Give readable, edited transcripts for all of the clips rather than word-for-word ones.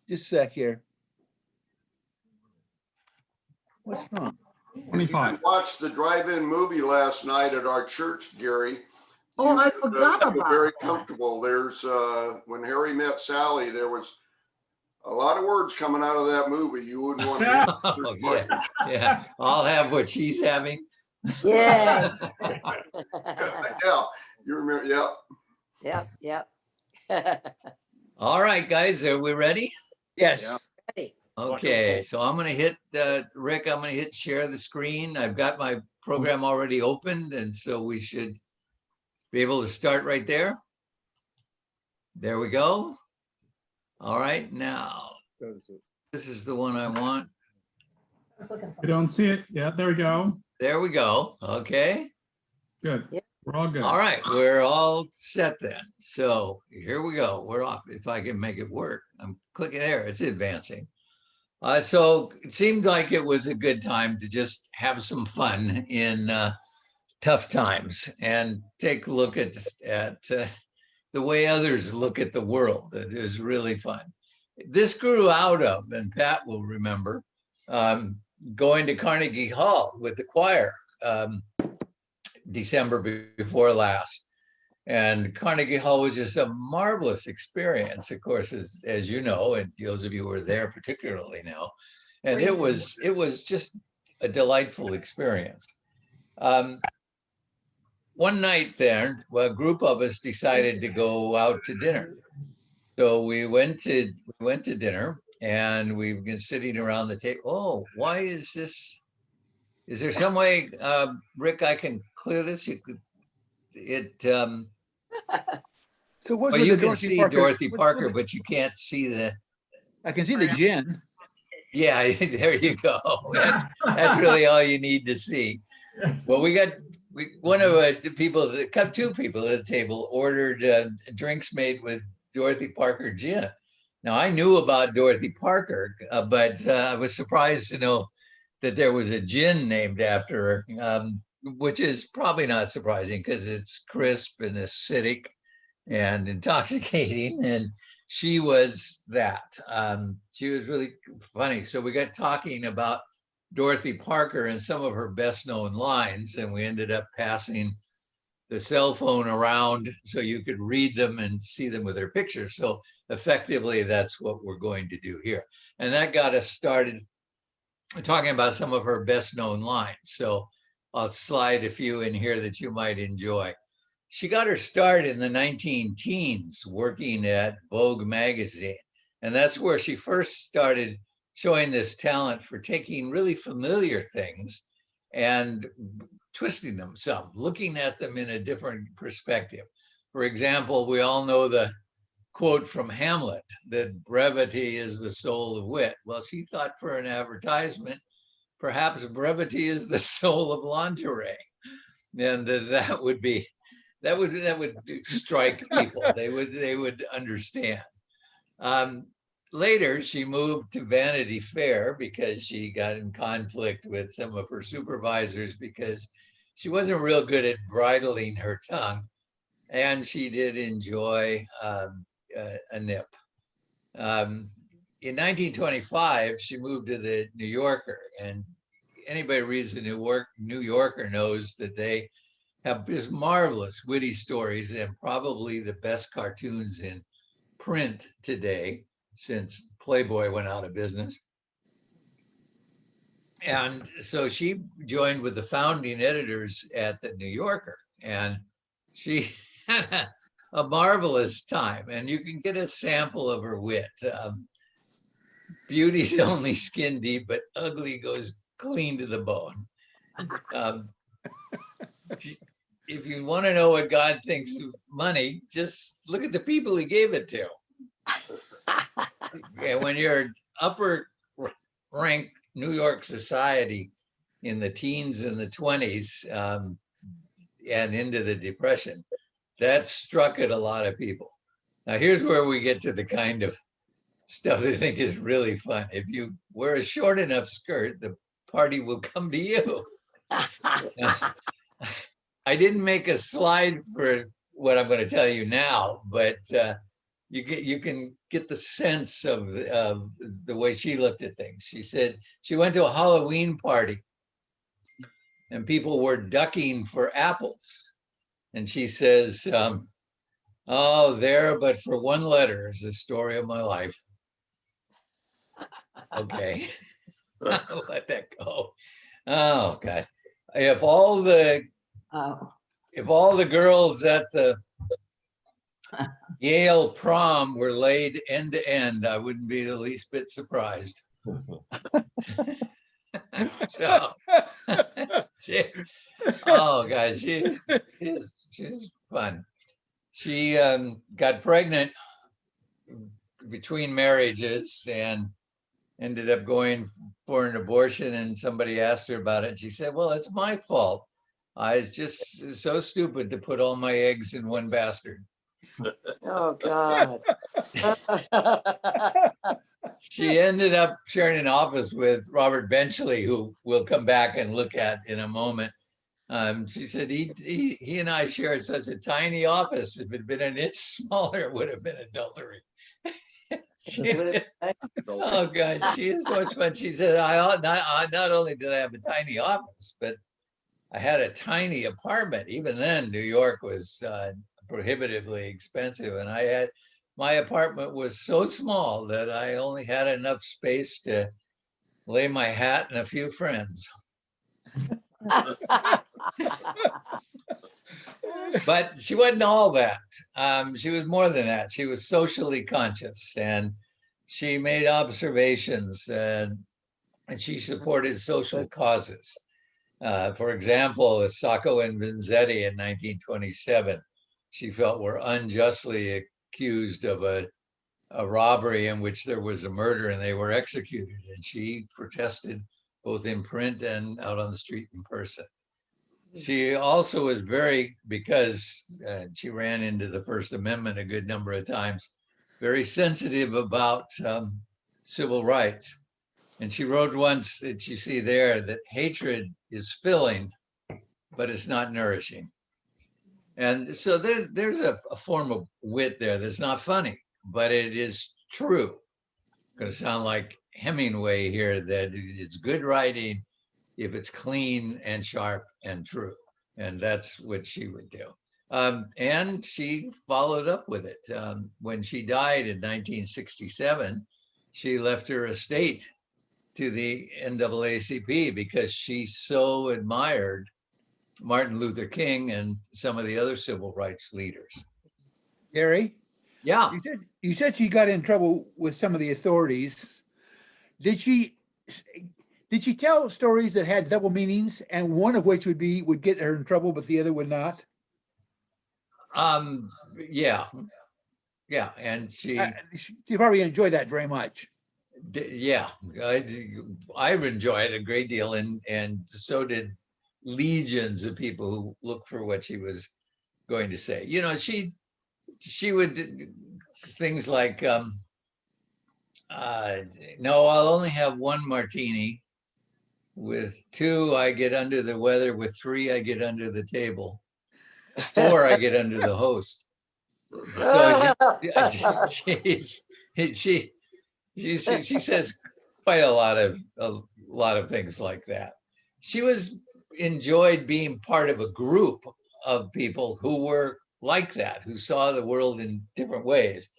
Just a sec here. What's wrong? You 25. watched the drive-in movie last night at our church, Gary. Oh, I You, forgot feel about very that. comfortable. There's when Harry met Sally, there was a lot of words coming out of that movie. You wouldn't want to. Oh, yeah, yeah. I'll have what she's having. Yeah. Yeah, you remember? Yeah. Yep, yep. All right, guys, are we ready? Yes. Yeah. Ready. Okay, so I'm gonna hit, Rick, I'm gonna hit share the screen. I've got my program already opened, and so we should be able to start right there. There we go. All right, now, this is the one I want. I don't see it. Yeah, there we go. There we go. Okay. Good. Yep. We're all good. All right, we're all set then. So here we go. We're off. If I can make it work, I'm clicking there. It's advancing. So it seemed like it was a good time to just have some fun in tough times and take a look at the way others look at the world. It was really fun. This grew out of, and Pat will remember, going to Carnegie Hall with the choir December before last. And Carnegie Hall was just a marvelous experience, of course, as you know, and those of you who were there particularly know. And it was just a delightful experience. One night there, a group of us decided to go out to dinner. So we went to dinner, and we've been sitting around the table. Oh, why is this? Is there some way, Rick, I can clear this? You could, So what's well, with you the can see Dorothy Parker, but you can't see the. I can see the gin. Yeah, there you go. That's really all you need to see. Well, one of the people, two people at the table ordered drinks made with Dorothy Parker gin. Now, I knew about Dorothy Parker, but I was surprised to know that there was a gin named after her, which is probably not surprising because it's crisp and acidic and intoxicating. And she was that. She was really funny. So we got talking about Dorothy Parker and some of her best known lines, and we ended up passing the cell phone around so you could read them and see them with her picture. So effectively, that's what we're going to do here. And that got us started talking about some of her best known lines. So I'll slide a few in here that you might enjoy. She got her start in the 19-teens working at Vogue magazine. And that's where she first started showing this talent for taking really familiar things and twisting them some, looking at them in a different perspective. For example, we all know the quote from Hamlet that brevity is the soul of wit. Well, she thought for an advertisement, perhaps brevity is the soul of lingerie. And that would strike people. They would understand. Later, she moved to Vanity Fair because she got in conflict with some of her supervisors because she wasn't real good at bridling her tongue, and she did enjoy a nip. In 1925, she moved to the New Yorker, and anybody who reads the New Yorker knows that they have just marvelous witty stories and probably the best cartoons in print today since Playboy went out of business. And so she joined with the founding editors at the New Yorker, and she had a marvelous time. And you can get a sample of her wit. Beauty's only skin deep, but ugly goes clean to the bone. If you want to know what God thinks of money, just look at the people he gave it to. And when you're upper rank New York society in the teens and the 20s and into the Depression, that struck at a lot of people. Now, here's where we get to the kind of stuff that I think is really fun. If you wear a short enough skirt, the party will come to you. I didn't make a slide for what I'm going to tell you now, but you can get the sense of the way she looked at things. She said she went to a Halloween party and people were ducking for apples. And she says, oh, there, but for one letter is the story of my life. Okay, I'll let that go. Oh, God. If all the girls at the Yale prom were laid end to end, I wouldn't be the least bit surprised. So, oh God, she's fun. She got pregnant between marriages and ended up going for an abortion, and somebody asked her about it. And she said, well, it's my fault. I was just so stupid to put all my eggs in one bastard. Oh, God. She ended up sharing an office with Robert Benchley, who we'll come back and look at in a moment. She said he and I shared such a tiny office. If it had been an inch smaller, it would have been adultery. Oh God, she is so much fun. She said, not only did I have a tiny office, but I had a tiny apartment. Even then, New York was prohibitively expensive, and my apartment was so small that I only had enough space to lay my hat and a few friends. But she wasn't all that. She was more than that. She was socially conscious, and she made observations, and she supported social causes. For example, Sacco and Vanzetti in 1927, she felt were unjustly accused of a robbery in which there was a murder, and they were executed. And she protested both in print and out on the street in person. She also was because she ran into the First Amendment a good number of times, very sensitive about civil rights. And she wrote once that you see there that hatred is filling, but it's not nourishing. And so there's a form of wit there that's not funny, but it is true. Going to sound like Hemingway here, that it's good writing if it's clean and sharp and true. And that's what she would do. And she followed up with it. When she died in 1967, she left her estate to the NAACP because she so admired Martin Luther King and some of the other civil rights leaders. Gary, Yeah. you said she got in trouble with some of the authorities. Did she tell stories that had double meanings, and one of which would get her in trouble, but the other would not? Yeah. And she probably enjoyed that very much. Yeah, I've enjoyed it a great deal, and so did legions of people who look for what she was going to say. You know, she would things like, no, I'll only have one martini. With 2, I get under the weather. With 3, I get under the table. 4, I get under the host. So she says quite a lot of things like that. She enjoyed being part of a group of people who were like that, who saw the world in different ways.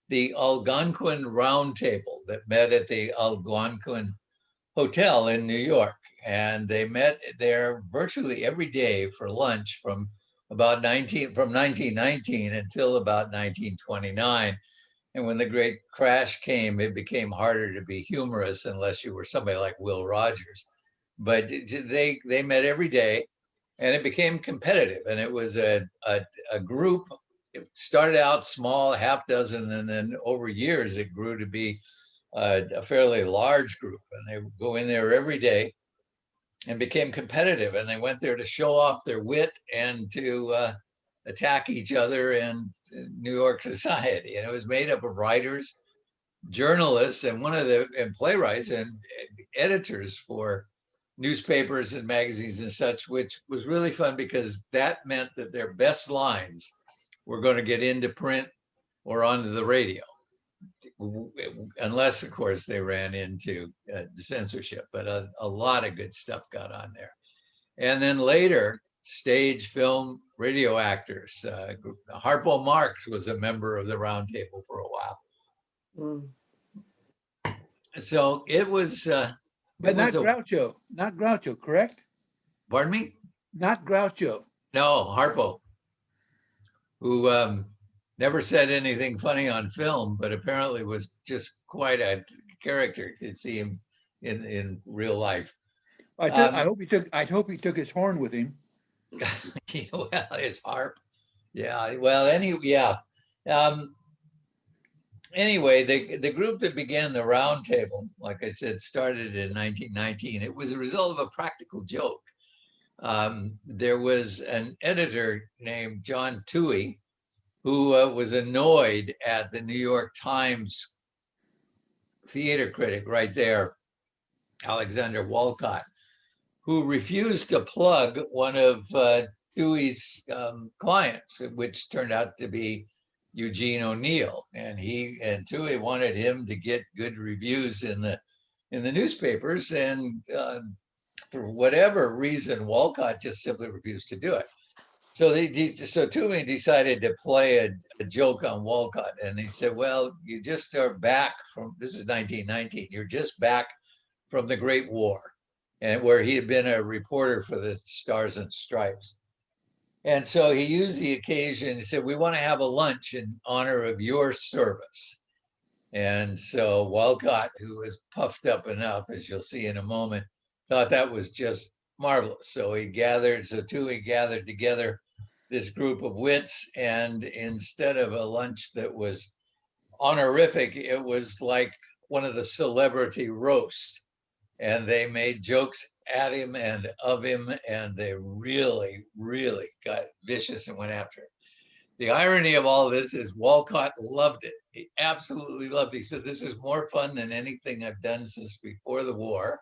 The Algonquin Round Table that met at the Algonquin Hotel in New York, and they met there virtually every day for lunch from 1919 until about 1929. And when the great crash came, it became harder to be humorous unless you were somebody like Will Rogers. But they met every day, and it became competitive. And it was a group. It started out small, half dozen, and then over years it grew to be a fairly large group. And they would go in there every day and became competitive. And they went there to show off their wit and to attack each other in New York society. And it was made up of writers, journalists, and playwrights and editors for newspapers and magazines and such, which was really fun because that meant that their best lines were going to get into print or onto the radio, unless of course they ran into the censorship, but a lot of good stuff got on there. And then later, stage, film, radio actors. Harpo Marx was a member of the Round Table for a while. Mm. So it was. But not a- Groucho, not Groucho, correct? Pardon me? Not Groucho. No, Harpo, who never said anything funny on film, but apparently was just quite a character to see him in real life. I hope he took his horn with him. Well, his harp. Yeah. Well, anyway, the group that began the Round Table, like I said, started in 1919. It was a result of a practical joke. There was an editor named John Toohey who was annoyed at the New York Times theater critic right there, Alexander Walcott, who refused to plug one of Toohey's clients, which turned out to be Eugene O'Neill, and Toohey wanted him to get good reviews in the newspapers, and for whatever reason, Walcott just simply refused to do it. So Toohey decided to play a joke on Walcott, and he said, "Well, you just are back from, this is 1919. You're just back from the Great War," and where he had been a reporter for the Stars and Stripes. And so he used the occasion and said, "We want to have a lunch in honor of your service." And so Walcott, who was puffed up enough, as you'll see in a moment, thought that was just marvelous. So Toohey gathered together this group of wits, and instead of a lunch that was honorific, it was like one of the celebrity roasts. And they made jokes at him and of him, and they really, really got vicious and went after him. The irony of all this is Walcott loved it. He absolutely loved it. He said, "This is more fun than anything I've done since before the war."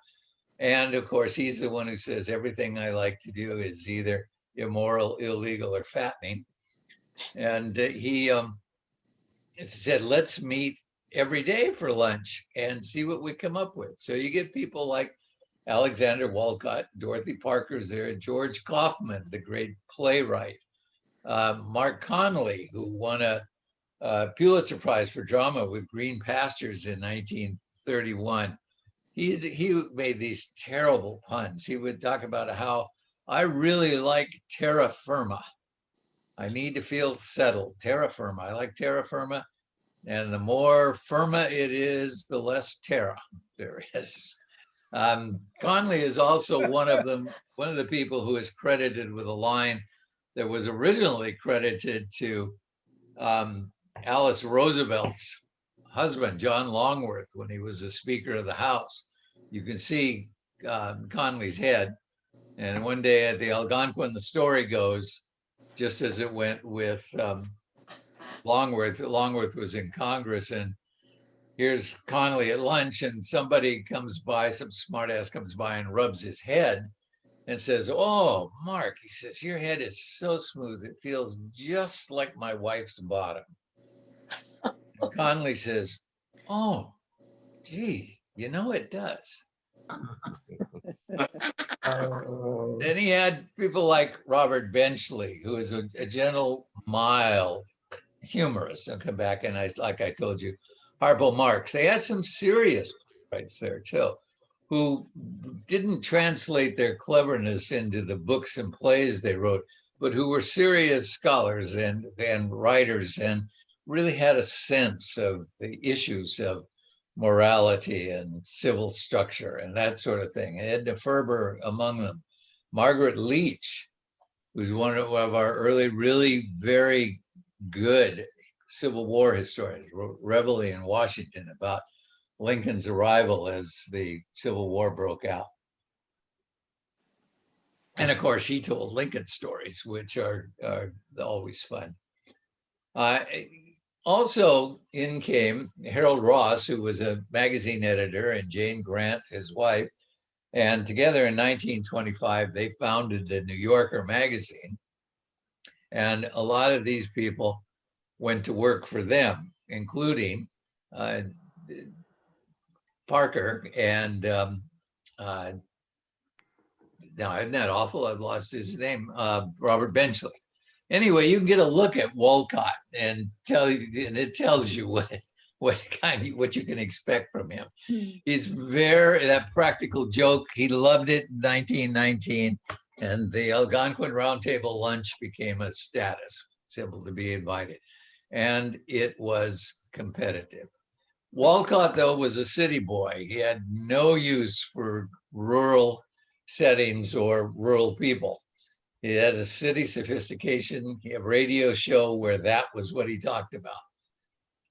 And of course, he's the one who says, "Everything I like to do is either immoral, illegal, or fattening." And he said, "Let's meet every day for lunch and see what we come up with." So you get people like Alexander Walcott, Dorothy Parker's there, George Kaufman, the great playwright, Mark Connolly, who won a Pulitzer Prize for drama with Green Pastures in 1931. He made these terrible puns. He would talk about how, "I really like terra firma. I need to feel settled. Terra firma. I like terra firma. And the more firma it is, the less terra there is." Connolly is also one of the people who is credited with a line that was originally credited to Alice Roosevelt's husband, John Longworth, when he was the Speaker of the House. You can see Connolly's head. And one day at the Algonquin, the story goes, just as it went with Longworth. Longworth was in Congress, and here's Connolly at lunch, and somebody comes by, some smartass comes by and rubs his head and says, "Oh, Mark," he says, "your head is so smooth, it feels just like my wife's bottom." And Connolly says, "Oh, gee, you know it does." Then he had people like Robert Benchley, who is a gentle, mild humorist, and come back, and like I told you, Harpo Marx. They had some serious playwrights there too, who didn't translate their cleverness into the books and plays they wrote, but who were serious scholars and writers, and really had a sense of the issues of morality and civil structure and that sort of thing. Edna Ferber among them. Margaret Leach, who's one of our early, really very good Civil War historians, wrote Reveille in Washington about Lincoln's arrival as the Civil War broke out. And of course, she told Lincoln stories, which are always fun. Also in came Harold Ross, who was a magazine editor, and Jane Grant, his wife. And together in 1925, they founded the New Yorker magazine. And a lot of these people went to work for them, including Parker and now isn't that awful? I've lost his name, Robert Benchley. Anyway, you can get a look at Walcott and it tells you what you can expect from him. He's that practical joke. He loved it in 1919, and the Algonquin Roundtable lunch became a status symbol to be invited, and it was competitive. Walcott, though, was a city boy. He had no use for rural settings or rural people. He had a city sophistication. He had a radio show where that was what he talked about.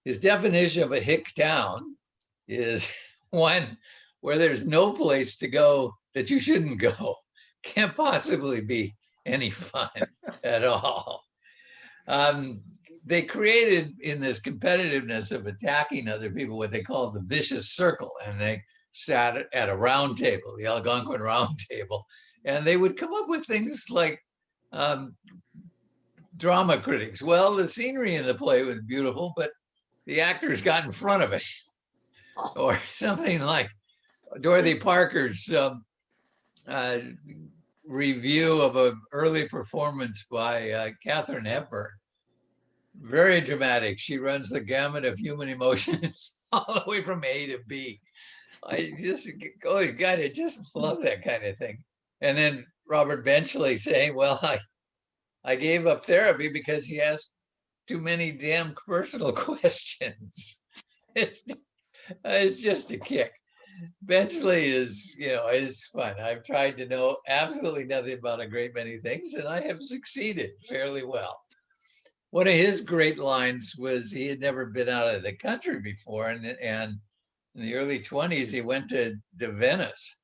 His definition of a hick town is one where there's no place to go that you shouldn't go. Can't possibly be any fun at all. They created, in this competitiveness of attacking other people, what they called the vicious circle. And they sat at a round table, the Algonquin round table, and they would come up with things like drama critics. Well, the scenery in the play was beautiful, but the actors got in front of it. Or something like Dorothy Parker's review of an early performance by Katharine Hepburn. Very dramatic. She runs the gamut of human emotions all the way from A to B. I just love that kind of thing. And then Robert Benchley saying, well, I gave up therapy because he asked too many damn personal questions. It's just a kick. Benchley is fun. I've tried to know absolutely nothing about a great many things, and I have succeeded fairly well. One of his great lines was he had never been out of the country before, and in the early 20s, he went to Venice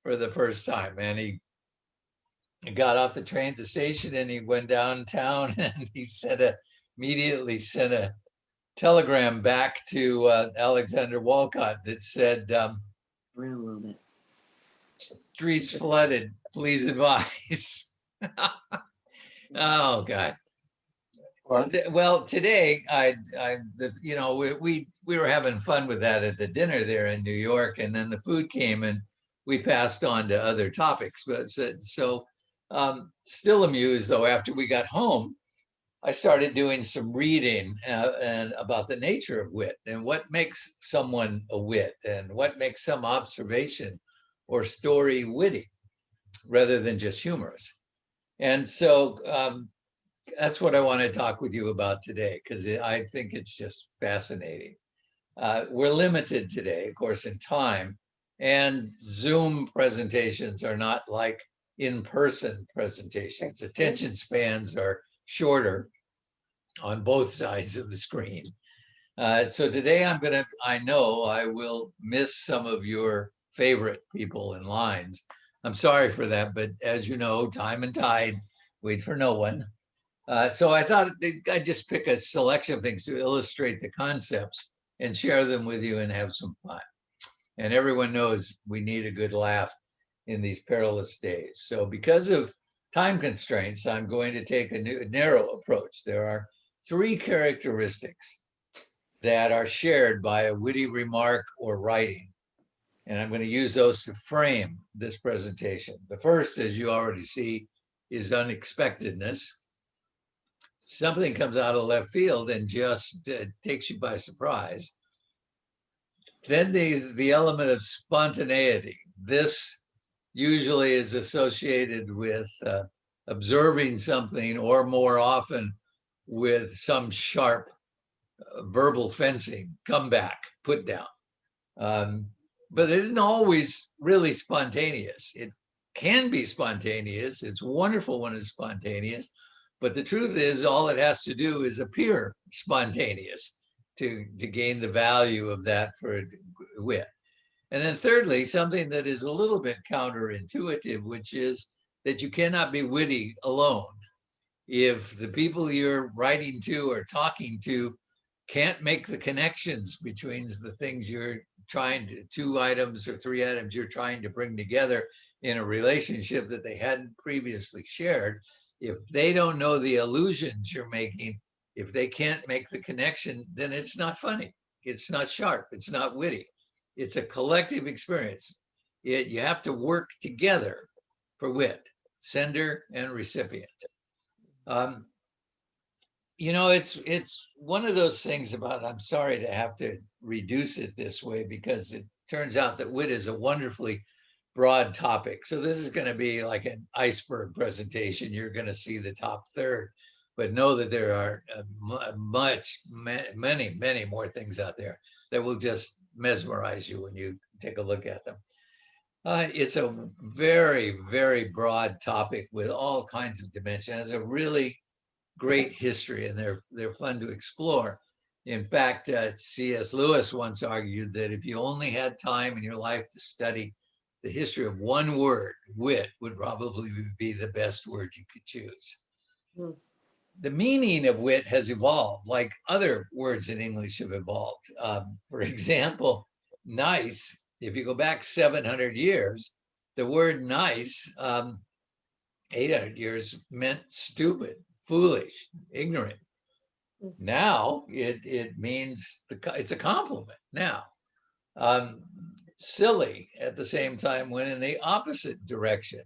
for the first time, and he got off the train at the station and he went downtown, and he immediately sent a telegram back to Alexander Walcott that said, streets flooded, please advise. Oh, God. Well, today, we were having fun with that at the dinner there in New York, and then the food came and we passed on to other topics. But still amused, though, after we got home, I started doing some reading and about the nature of wit and what makes someone a wit and what makes some observation or story witty rather than just humorous. And so that's what I want to talk with you about today, because I think it's just fascinating. We're limited today, of course, in time, and Zoom presentations are not like in-person presentations. Attention spans are shorter on both sides of the screen. So today I know I will miss some of your favorite people and lines. I'm sorry for that, but as you know, time and tide wait for no one. So I thought I'd just pick a selection of things to illustrate the concepts and share them with you and have some fun. And everyone knows we need a good laugh in these perilous days. So because of time constraints, I'm going to take a narrow approach. There are 3 characteristics that are shared by a witty remark or writing. And I'm going to use those to frame this presentation. The first, as you already see, is unexpectedness. Something comes out of left field and just takes you by surprise. Then there's the element of spontaneity. This usually is associated with observing something, or more often with some sharp verbal fencing, comeback, put down. But it isn't always really spontaneous. It can be spontaneous. It's wonderful when it's spontaneous. But the truth is, all it has to do is appear spontaneous to gain the value of that for wit. And then thirdly, something that is a little bit counterintuitive, which is that you cannot be witty alone. If the people you're writing to or talking to can't make the connections between the things you're trying to, 2 items or 3 items you're trying to bring together in a relationship that they hadn't previously shared, if they don't know the allusions you're making, If they can't make the connection, then it's not funny. It's not sharp. It's not witty. It's a collective experience. You have to work together for wit, sender and recipient. You know, it's one of those things about, I'm sorry to have to reduce it this way, because it turns out that wit is a wonderfully broad topic. So this is going to be like an iceberg presentation. You're going to see the top third, but know that there are many more things out there that will just mesmerize you when you take a look at them. It's a very, very broad topic with all kinds of dimensions. It has a really great history, and they're fun to explore. In fact, C.S. Lewis once argued that if you only had time in your life to study the history of one word, wit would probably be the best word you could choose. Hmm. The meaning of wit has evolved, like other words in English have evolved. For example, nice, if you go back 700 years, the word nice, 800 years meant stupid, foolish, ignorant. Now it means it's a compliment now. Silly at the same time went in the opposite direction.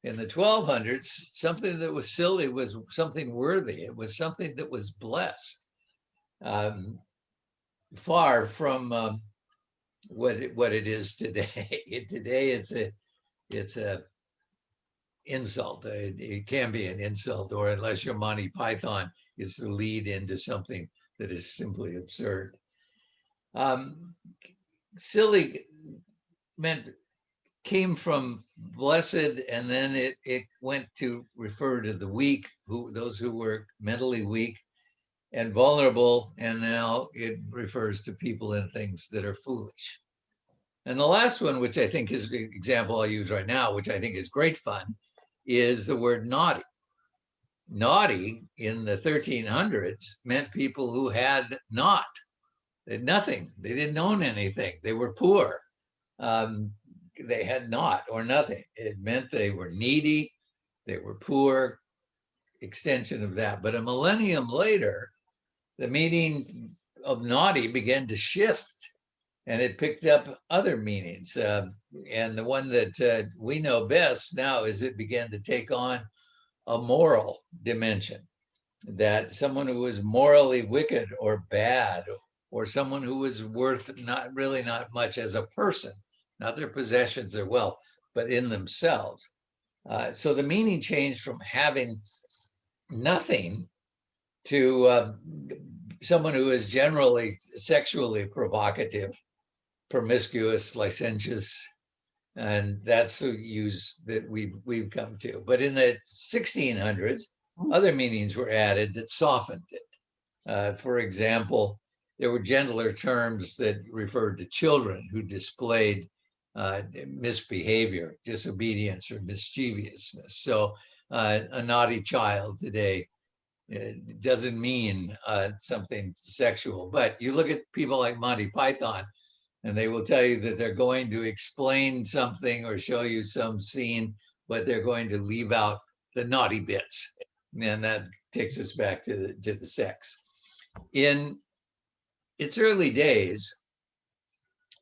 In the 1200s, something that was silly was something worthy. It was something that was blessed. Far from what it is today. Today it's a insult. It can be an insult, or unless you're Monty Python, it's the lead into something that is simply absurd. Silly came from blessed, and then it went to refer to the weak, those who were mentally weak and vulnerable, and now it refers to people and things that are foolish. And the last one, which I think is the example I'll use right now, which I think is great fun, is the word naughty. Naughty in the 1300s meant people who had not, they had nothing. They didn't own anything. They were poor. They had not or nothing. It meant they were needy. They were poor, extension of that. But a millennium later, the meaning of naughty began to shift, and it picked up other meanings. And the one that we know best now is it began to take on a moral dimension, that someone who was morally wicked or bad, or someone who was worth not much as a person, not their possessions or wealth, but in themselves. So the meaning changed from having nothing to someone who is generally sexually provocative, promiscuous, licentious, and that's the use that we've come to. But in the 1600s, other meanings were added that softened it. For example, there were gentler terms that referred to children who displayed misbehavior, disobedience, or mischievousness. So a naughty child today doesn't mean something sexual. But you look at people like Monty Python, and they will tell you that they're going to explain something or show you some scene, but they're going to leave out the naughty bits. And that takes us back to the sex. In its early days,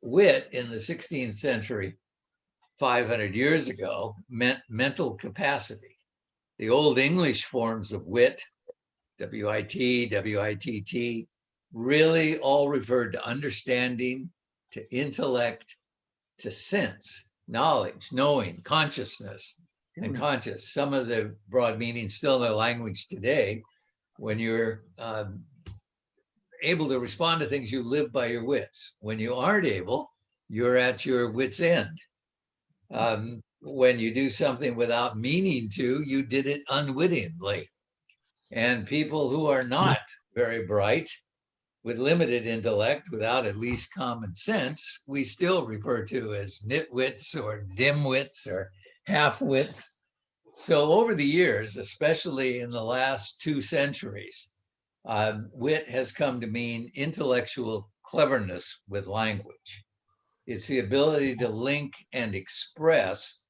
wit in the 16th century, 500 years ago, meant mental capacity. The Old English forms of wit, W-I-T, W-I-T-T, really all referred to understanding, to intellect, to sense, knowledge, knowing, consciousness, and conscious. Some of the broad meanings still in their language today. When you're able to respond to things, you live by your wits. When you aren't able, you're at your wits' end. When you do something without meaning to, you did it unwittingly. And people who are not very bright, with limited intellect, without at least common sense, we still refer to as nitwits or dimwits or half-wits. So over the years, especially in the last 2 centuries, wit has come to mean intellectual cleverness with language. It's the ability to link and express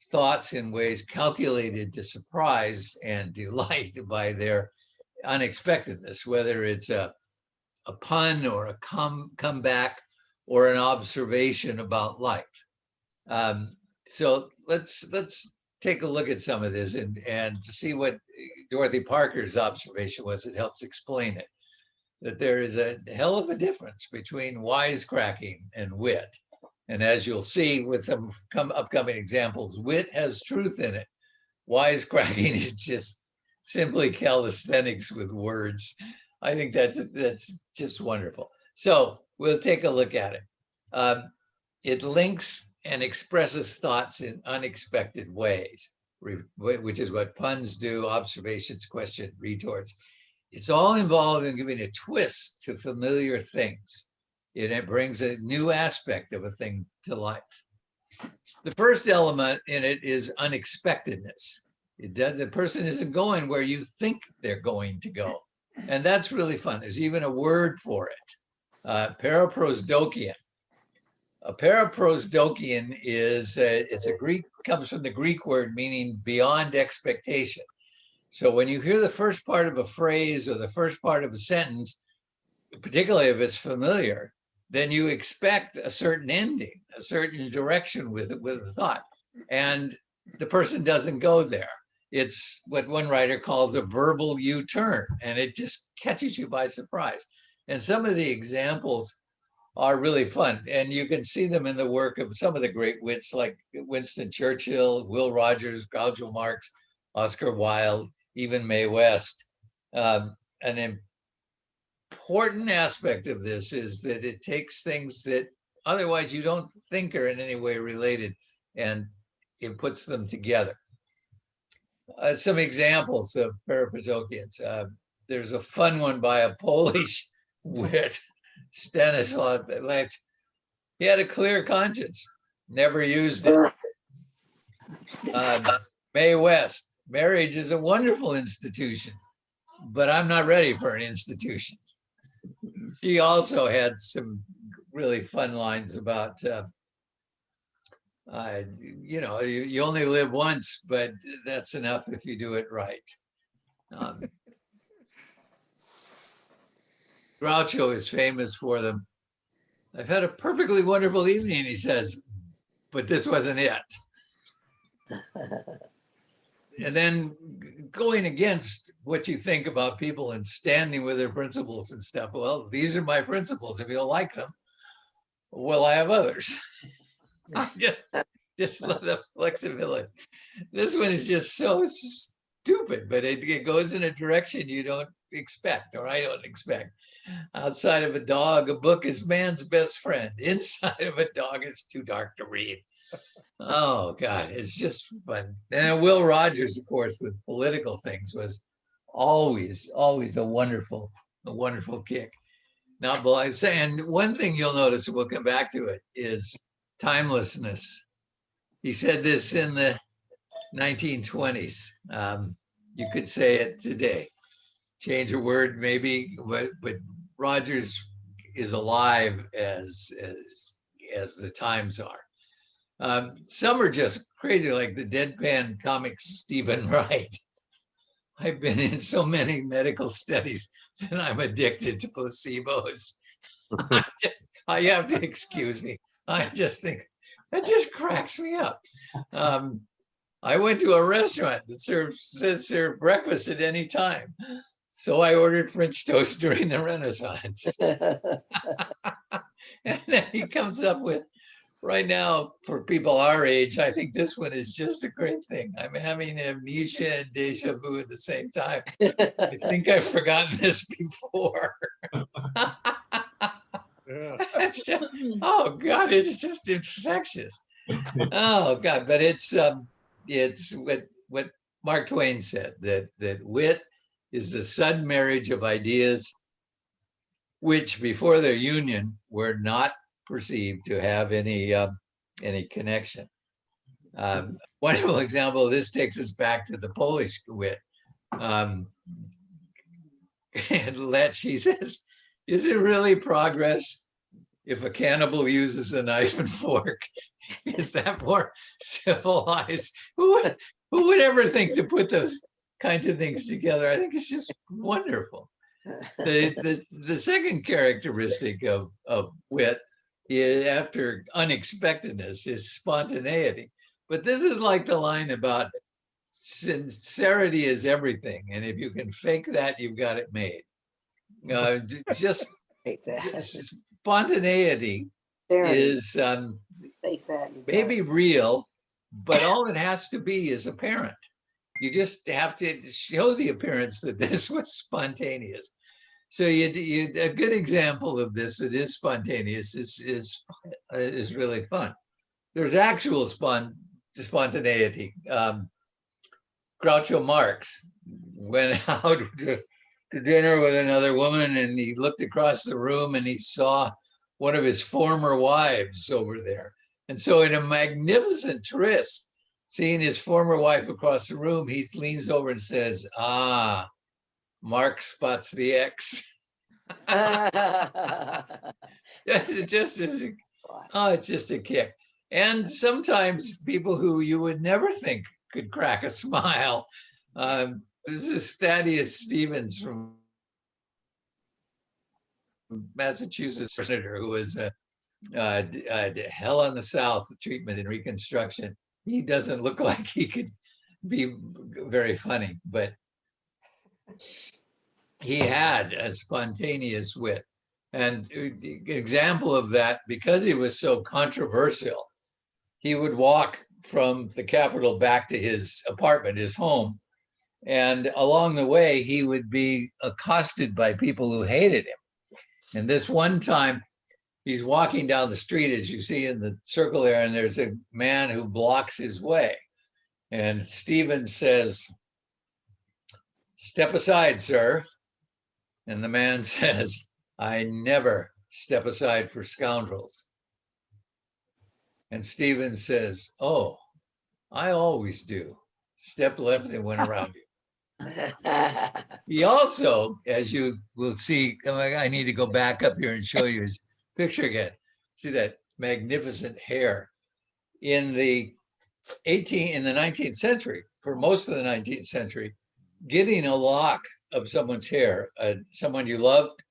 thoughts in ways calculated to surprise and delight by their unexpectedness, whether it's a pun or a comeback or an observation about life. So let's take a look at some of this and see what Dorothy Parker's observation was. It helps explain it, that there is a hell of a difference between wisecracking and wit. And as you'll see with some upcoming examples, wit has truth in it. Wisecracking is just simply calisthenics with words. I think that's just wonderful. So we'll take a look at it. It links and expresses thoughts in unexpected ways, which is what puns do: observations, question, retorts. It's all involved in giving a twist to familiar things. It brings a new aspect of a thing to life. The first element in it is unexpectedness. The person isn't going where you think they're going to go. And that's really fun. There's even a word for it, paraprosdokian. A paraprosdokian is, comes from the Greek word meaning beyond expectation. So when you hear the first part of a phrase or the first part of a sentence, particularly if it's familiar, then you expect a certain ending, a certain direction with a thought. And the person doesn't go there. It's what one writer calls a verbal U-turn, and it just catches you by surprise. And some of the examples are really fun, and you can see them in the work of some of the great wits like Winston Churchill, Will Rogers, Groucho Marx, Oscar Wilde, even Mae West. An important aspect of this is that it takes things that otherwise you don't think are in any way related, and it puts them together. Some examples of paraprosdokians. There's a fun one by a Polish wit, Stanislaw Lech. He had a clear conscience, never used it. Mae West, marriage is a wonderful institution, but I'm not ready for an institution. She also had some really fun lines about, you only live once, but that's enough if you do it right. Groucho is famous for them. I've had a perfectly wonderful evening, he says, but this wasn't it. And then going against what you think about people and standing with their principles and stuff. Well, these are my principles. If you don't like them, well, I have others. I just love the flexibility. This one is just so stupid, but it goes in a direction you don't expect, or I don't expect. Outside of a dog, a book is man's best friend. Inside of a dog, it's too dark to read. Oh God, it's just fun. And Will Rogers, of course, with political things was always a wonderful kick. Not blind saying. One thing you'll notice, and we'll come back to it, is timelessness. He said this in the 1920s. You could say it today. Change a word maybe, but Rogers is alive as the times are. Some are just crazy, like the deadpan comic Stephen Wright. I've been in so many medical studies that I'm addicted to placebos. You have to excuse me. I just think that just cracks me up. I went to a restaurant that says serve breakfast at any time. So I ordered French toast during the Renaissance. And then he comes up with, right now, for people our age, I think this one is just a great thing. I'm having amnesia and deja vu at the same time. I think I've forgotten this before. That's just, oh God, it's just infectious. Oh God, but it's what Mark Twain said, that wit is the sudden marriage of ideas which before their union were not perceived to have any connection. Wonderful example of this takes us back to the Polish wit. And Lech, he says, is it really progress if a cannibal uses a knife and fork? Is that more civilized? Who would ever think to put those kinds of things together. I think it's just wonderful. The second characteristic of wit is, after unexpectedness, is spontaneity. But this is like the line about sincerity is everything, and if you can fake that, you've got it made. Just Take that. spontaneity Charity. is Take that. You got maybe it. real, but all it has to be is apparent. You just have to show the appearance that this was spontaneous. So a good example of this that is spontaneous is really fun. There's actual spontaneity. Groucho Marx went out to dinner with another woman, and he looked across the room and he saw one of his former wives over there. And so in a magnificent tryst, seeing his former wife across the room, he leans over and says, "Ah, Mark spots the X." it's just a kick. And sometimes people who you would never think could crack a smile. This is Thaddeus Stevens from Massachusetts, senator, who was hell on the South treatment and Reconstruction. He doesn't look like he could be very funny, but he had a spontaneous wit. And an example of that, because he was so controversial, he would walk from the Capitol back to his apartment, his home. And along the way, he would be accosted by people who hated him. And this one time, he's walking down the street, as you see in the circle there, and there's a man who blocks his way. And Stevens says, "Step aside, sir." And the man says, "I never step aside for scoundrels." And Stevens says, "Oh, I always do. Step left and went around you." He also, as you will see, I need to go back up here and show you his picture again. See that magnificent hair. In the 19th century, for most of the 19th century, getting a lock of someone's hair, someone you loved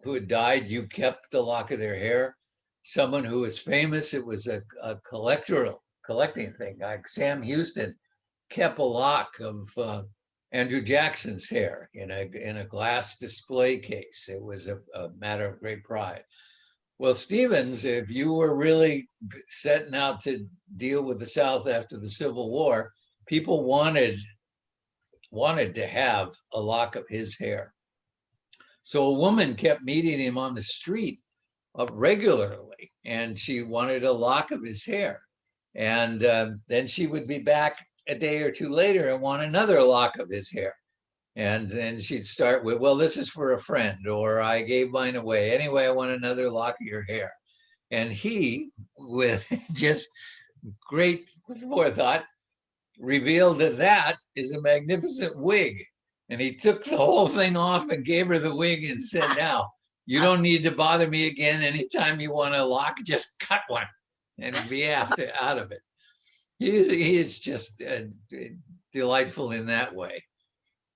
who had died, you kept a lock of their hair. Someone who was famous, it was a collecting thing. Like Sam Houston kept a lock of Andrew Jackson's hair in a glass display case. It was a matter of great pride. Well, Stevens, if you were really setting out to deal with the South after the Civil War, people wanted to have a lock of his hair. So a woman kept meeting him on the street regularly, and she wanted a lock of his hair. And then she would be back a day or two later and want another lock of his hair. And then she'd start with, "Well, this is for a friend," or "I gave mine away. Anyway, I want another lock of your hair." And he, with just great forethought, revealed that is a magnificent wig. And he took the whole thing off and gave her the wig and said, "Now, you don't need to bother me again. Anytime you want a lock, just cut one and be out of it." He is just delightful in that way.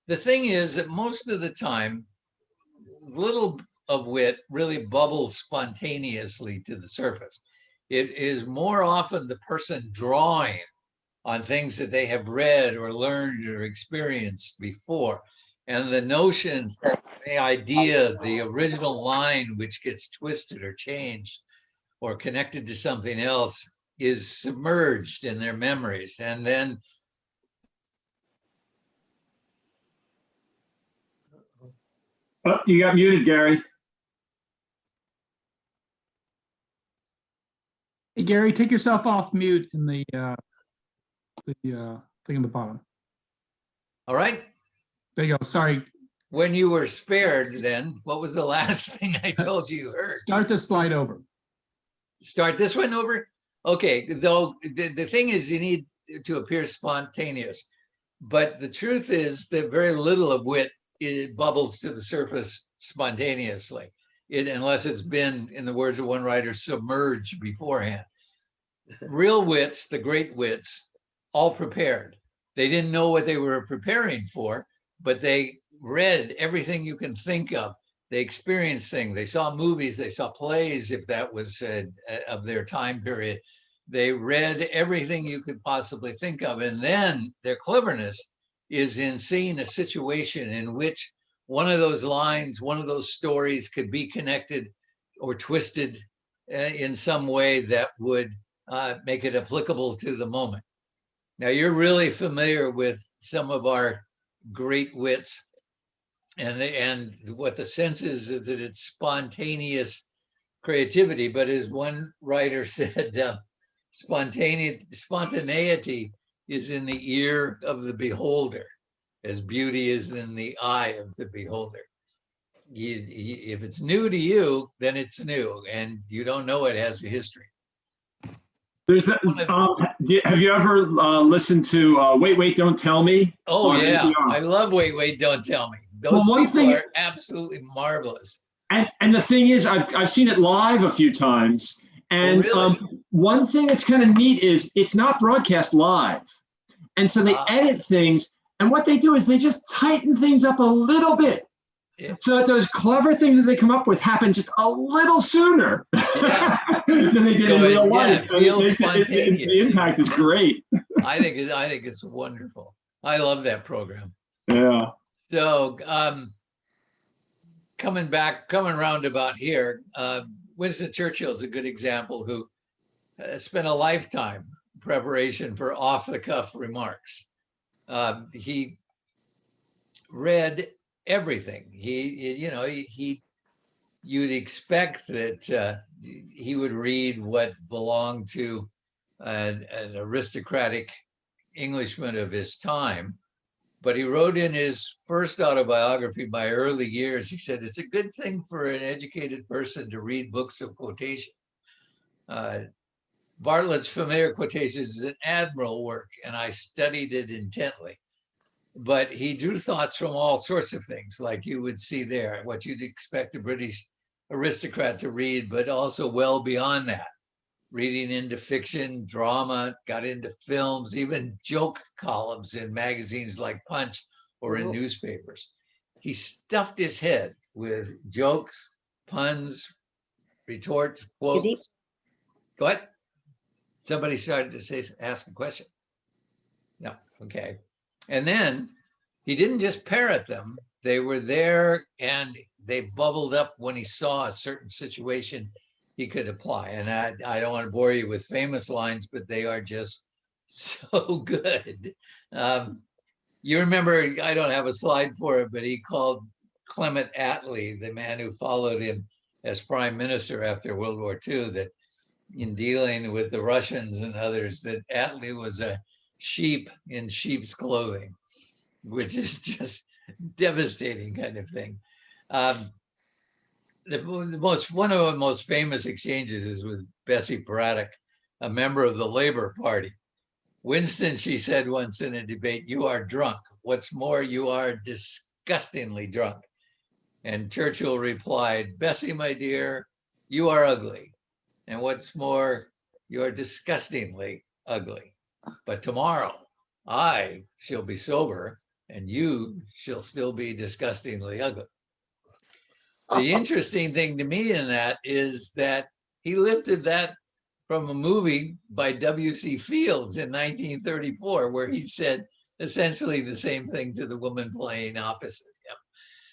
The thing is that most of the time, little of wit really bubbles spontaneously to the surface. It is more often the person drawing on things that they have read or learned or experienced before. And the notion, the idea, the original line, which gets twisted or changed or connected to something else, is submerged in their memories. And then Oh, you got muted, Gary. Hey, Gary, take yourself off mute in the thing on the bottom. all right, There you go. Sorry. when you were spared, then what was the last thing I told you heard? Start the slide over. Start this one over? Okay, though the thing is you need to appear spontaneous. But the truth is that very little of wit bubbles to the surface spontaneously, unless it's been, in the words of one writer, submerged beforehand. Real wits, the great wits, all prepared. They didn't know what they were preparing for, but they read everything you can think of. They experienced things. They saw movies, they saw plays, if that was of their time period. They read everything you could possibly think of. And then their cleverness is in seeing a situation in which one of those lines, one of those stories could be connected or twisted in some way that would make it applicable to the moment. Now, you're really familiar with some of our great wits, and what the sense is that it's spontaneous creativity. But as one writer said, spontaneity is in the ear of the beholder, as beauty is in the eye of the beholder. If it's new to you, then it's new, and you don't know it has a history. There's have you ever listened to Wait, Wait, Don't Tell Me? Oh, on yeah. NPR? I love Wait, Wait, Don't Tell Me. Those Well, one people thing- are absolutely marvelous. And the thing is, I've seen it live a few times. And really? one thing that's kind of neat is it's not broadcast live. And so they Ah. edit things. And what they do is they just tighten things up a little bit. Yeah. So that those clever things that they come up with happen just a little sooner Yeah. than they did So in real yeah, life. it feels The spontaneous. impact is great. I think it's wonderful. I love that program. Yeah. So coming around about here, Winston Churchill is a good example who spent a lifetime preparation for off-the-cuff remarks. He read everything. You'd expect that he would read what belonged to an aristocratic Englishman of his time. But he wrote in his first autobiography, My Early Years, he said, it's a good thing for an educated person to read books of quotation. Bartlett's Familiar Quotations is an admirable work, and I studied it intently. But he drew thoughts from all sorts of things, like you would see there, what you'd expect a British aristocrat to read, but also well beyond that. Reading into fiction, drama, got into films, even joke columns in magazines like Punch or in newspapers. He stuffed his head with jokes, puns, retorts, quotes. Go ahead. Somebody started to ask a question. No, okay. And then he didn't just parrot them. They were there and they bubbled up when he saw a certain situation he could apply. And I don't want to bore you with famous lines, but they are just so good. You remember, I don't have a slide for it, but he called Clement Attlee, the man who followed him as prime minister after World War II, that in dealing with the Russians and others, that Attlee was a sheep in sheep's clothing, which is just devastating kind of thing. One of the most famous exchanges is with Bessie Braddock, a member of the Labor Party. Winston, she said once in a debate, you are drunk. What's more, you are disgustingly drunk. And Churchill replied, Bessie, my dear, you are ugly. And what's more, you are disgustingly ugly. But tomorrow I shall be sober and you shall still be disgustingly ugly. The interesting thing to me in that is that he lifted that from a movie by W.C. Fields in 1934, where he said essentially the same thing to the woman playing opposite him.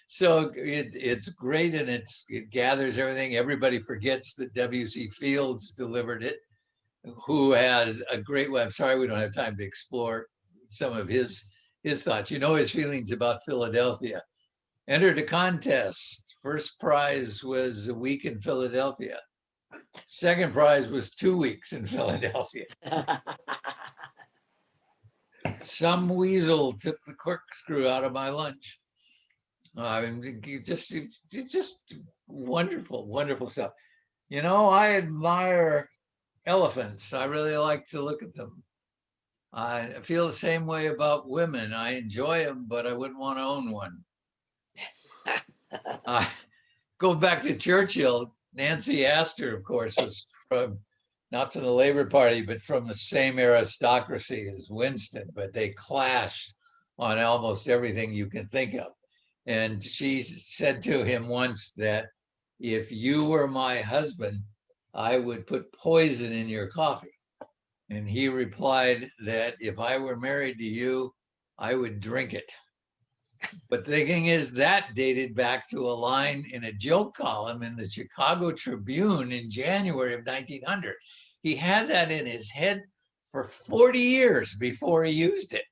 So it's great, and it gathers everything. Everybody forgets that W.C. Fields delivered it, who has a great way. I'm sorry we don't have time to explore some of his thoughts. You know his feelings about Philadelphia. Entered a contest. First prize was a week in Philadelphia. Second prize was 2 weeks in Philadelphia. Some weasel took the corkscrew out of my lunch. I mean, it's just wonderful, wonderful stuff. You know, I admire elephants. I really like to look at them. I feel the same way about women. I enjoy them, but I wouldn't want to own one. Go back to Churchill. Nancy Astor, of course, was from not from the Labor Party, but from the same aristocracy as Winston, but they clashed on almost everything you can think of. And she said to him once that if you were my husband, I would put poison in your coffee. And he replied that if I were married to you, I would drink it. But the thing is, that dated back to a line in a joke column in the Chicago Tribune in January of 1900. He had that in his head for 40 years before he used it.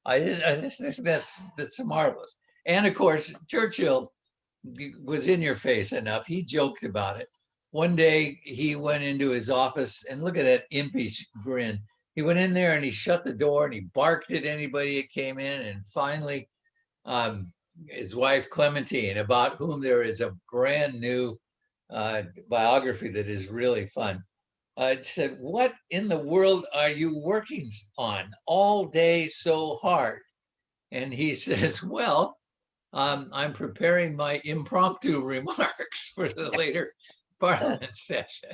I just think that's marvelous. And of course, Churchill was in your face enough. He joked about it. One day he went into his office, and look at that impish grin. He went in there and he shut the door and he barked at anybody that came in. And finally, his wife Clementine, about whom there is a brand new biography that is really fun, said, "What in the world are you working on all day so hard?" And he says, "Well, I'm preparing my impromptu remarks for the later Parliament session."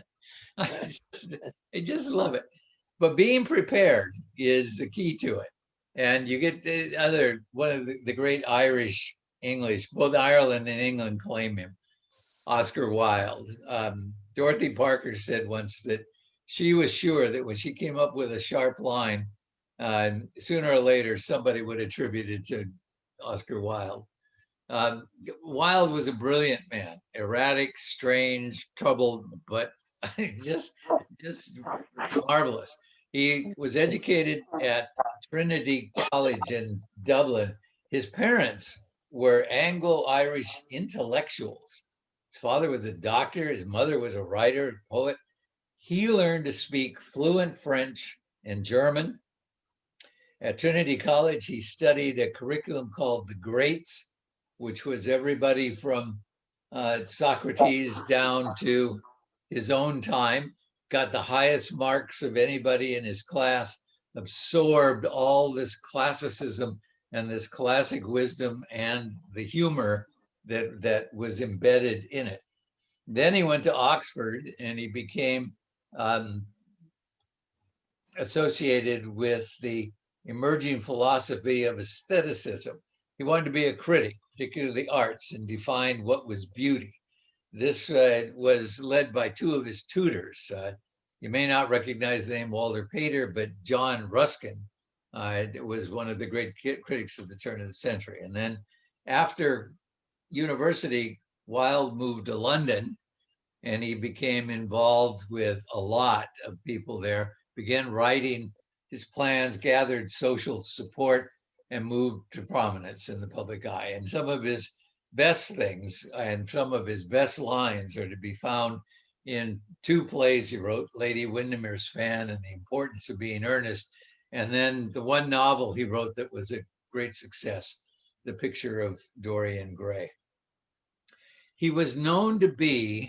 I just love it. But being prepared is the key to it. And you get one of the great Irish English, both Ireland and England claim him, Oscar Wilde. Dorothy Parker said once that she was sure that when she came up with a sharp line, sooner or later somebody would attribute it to Oscar Wilde. Wilde was a brilliant man, erratic, strange, troubled, but just marvelous. He was educated at Trinity College in Dublin. His parents were Anglo-Irish intellectuals. His father was a doctor, his mother was a writer, poet. He learned to speak fluent French and German. At Trinity College, he studied a curriculum called the Greats, which was everybody from Socrates down to his own time, got the highest marks of anybody in his class, absorbed all this classicism and this classic wisdom and the humor that was embedded in it. Then he went to Oxford and he became associated with the emerging philosophy of aestheticism. He wanted to be a critic, particularly the arts, and defined what was beauty. This was led by two of his tutors. You may not recognize the name Walter Pater, but John Ruskin was one of the great critics of the turn of the century. And then after university, Wilde moved to London and he became involved with a lot of people there, began writing his plans, gathered social support, and moved to prominence in the public eye. And some of his best things and some of his best lines are to be found in two plays he wrote, Lady Windermere's Fan and The Importance of Being Earnest, and then the one novel he wrote that was a great success, The Picture of Dorian Gray. He was known to be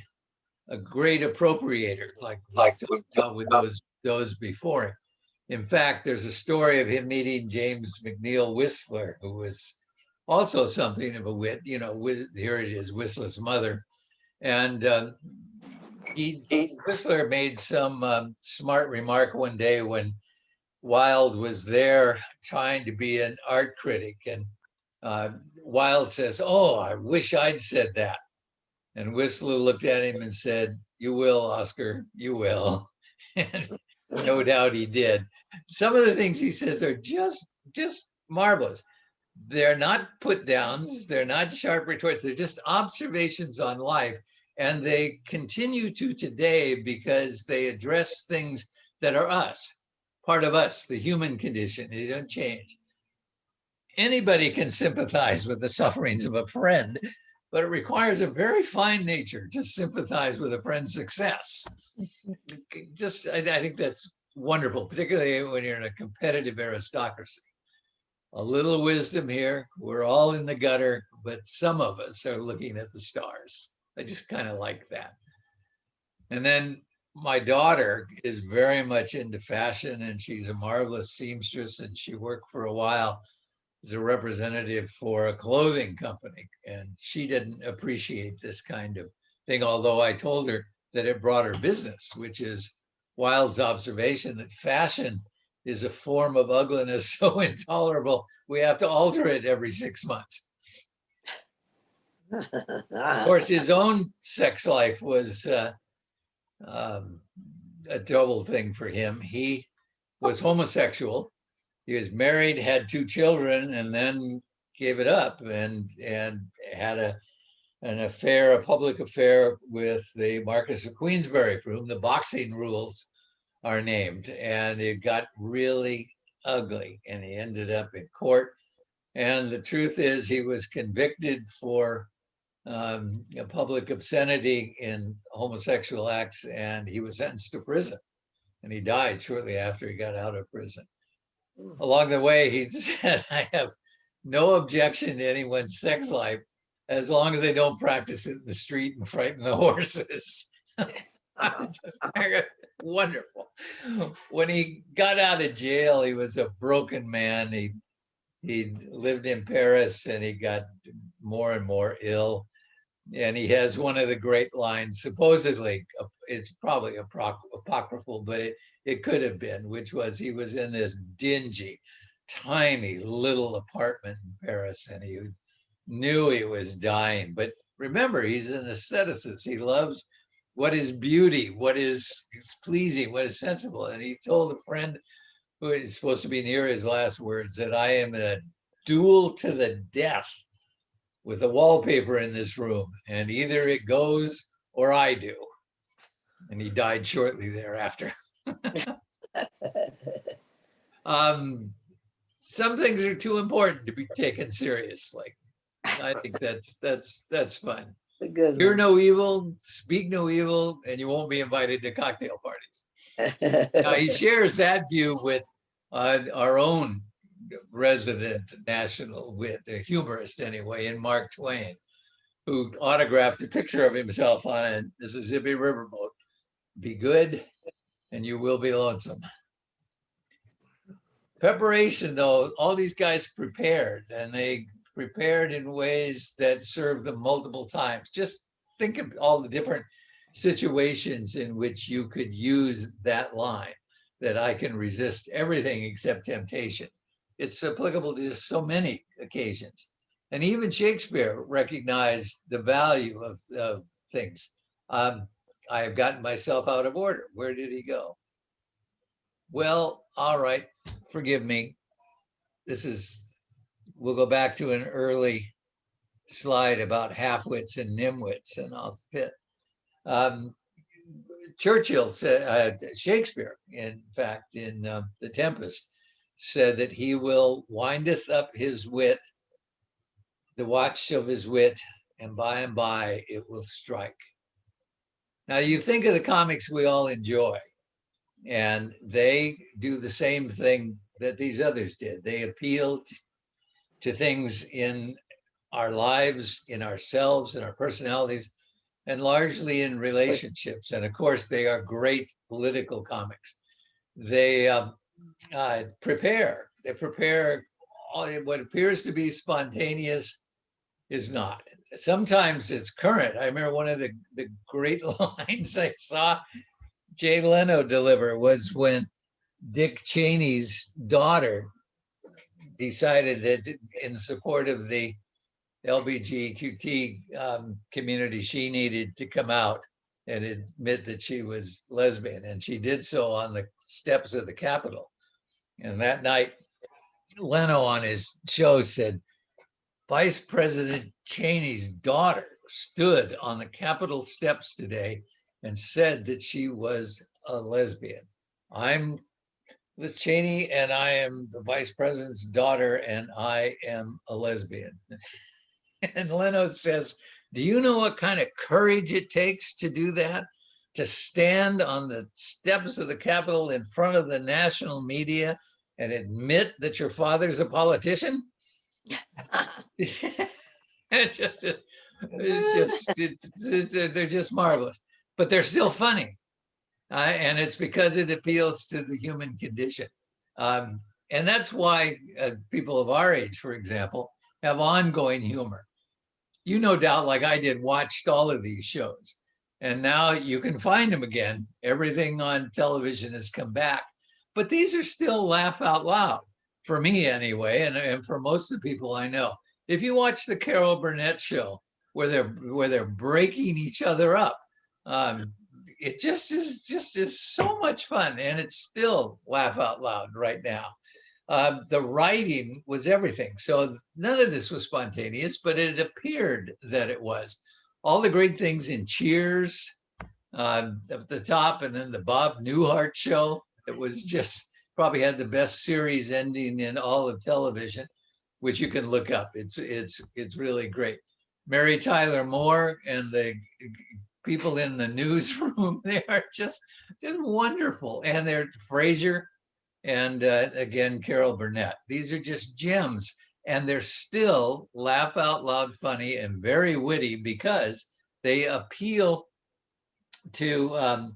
a great appropriator, like with those before him. In fact, there's a story of him meeting James McNeill Whistler, who was also something of a wit. You know, here it is, Whistler's mother. And Whistler made some smart remark one day when Wilde was there trying to be an art critic. And Wilde says, "Oh, I wish I'd said that." And Whistler looked at him and said, "You will, Oscar, you will." And no doubt he did. Some of the things he says are just marvelous. They're not put downs, they're not sharp retorts, they're just observations on life. And they continue to today because they address things that are us, part of us, the human condition. They don't change. Anybody can sympathize with the sufferings of a friend, but it requires a very fine nature to sympathize with a friend's success. I think that's wonderful, particularly when you're in a competitive aristocracy. A little wisdom here. We're all in the gutter, but some of us are looking at the stars. I just kind of like that. And then my daughter is very much into fashion, and she's a marvelous seamstress, and she worked for a while as a representative for a clothing company. And she didn't appreciate this kind of thing, although I told her that it brought her business, which is Wilde's observation that fashion is a form of ugliness so intolerable, we have to alter it every 6 months. Of course, his own sex life was a double thing for him. He was homosexual. He was married, had 2 children, and then gave it up and had an affair, a public affair with the Marquess of Queensberry, for whom the boxing rules are named. And it got really ugly, and he ended up in court. And the truth is, he was convicted for a public obscenity in homosexual acts, and he was sentenced to prison. And he died shortly after he got out of prison. Along the way, he said, I have no objection to anyone's sex life as long as they don't practice it in the street and frighten the horses. Wonderful. When he got out of jail, he was a broken man. He lived in Paris, and he got more and more ill. And he has one of the great lines, supposedly, it's probably apocryphal, but it could have been, which was, he was in this dingy, tiny little apartment in Paris, and he knew he was dying. But remember, he's an asceticist. He loves what is beauty, what is pleasing, what is sensible. And he told a friend who is supposed to be near his last words that I am in a duel to the death with the wallpaper in this room, and either it goes or I do. And he died shortly thereafter. Some things are too important to be taken seriously. I think that's fun. Good Hear one. no evil, speak no evil, and you won't be invited to cocktail parties. Now, he shares that view with our own resident national wit, a humorist anyway, in Mark Twain, who autographed a picture of himself on a Mississippi riverboat. Be good, and you will be lonesome. Preparation, though, all these guys prepared, and they prepared in ways that served them multiple times. Just think of all the different situations in which you could use that line, that I can resist everything except temptation. It's applicable to just so many occasions. And even Shakespeare recognized the value of things. I have gotten myself out of order. Where did he go? Well, all right, forgive me. We'll go back to an early slide about half-wits and nimwits, and I'll fit. Churchill said, Shakespeare, in fact, in The Tempest, said that he will windeth up his wit, the watch of his wit, and by it will strike. Now you think of the comics we all enjoy, and they do the same thing that these others did. They appealed to things in our lives, in ourselves, in our personalities, and largely in relationships. And of course, they are great political comics. They prepare what appears to be spontaneous is not. Sometimes it's current. I remember one of the great lines I saw Jay Leno deliver was when Dick Cheney's daughter decided that in support of the LGBTQ community, she needed to come out and admit that she was lesbian. And she did so on the steps of the Capitol. And that night, Leno on his show said, Vice President Cheney's daughter stood on the Capitol steps today and said that she was a lesbian. I'm Liz Cheney, and I am the vice president's daughter, and I am a lesbian. And Leno says, do you know what kind of courage it takes to do that? To stand on the steps of the Capitol in front of the national media and admit that your father's a politician? They're just marvelous, but they're still funny. And it's because it appeals to the human condition. And that's why people of our age, for example, have ongoing humor. You no doubt, like I did, watched all of these shows. And now you can find them again. Everything on television has come back. But these are still laugh out loud, for me anyway, and for most of the people I know. If you watch the Carol Burnett show, where they're breaking each other up, it just is so much fun, and it's still laugh out loud right now. The writing was everything. So none of this was spontaneous, but it appeared that it was. All the great things in Cheers at the top, and then the Bob Newhart show. It was just probably had the best series ending in all of television, which you can look up. It's really great. Mary Tyler Moore and the people in the newsroom, they are just wonderful. And they're Frasier and again, Carol Burnett. These are just gems. And they're still laugh out loud funny and very witty because they appeal to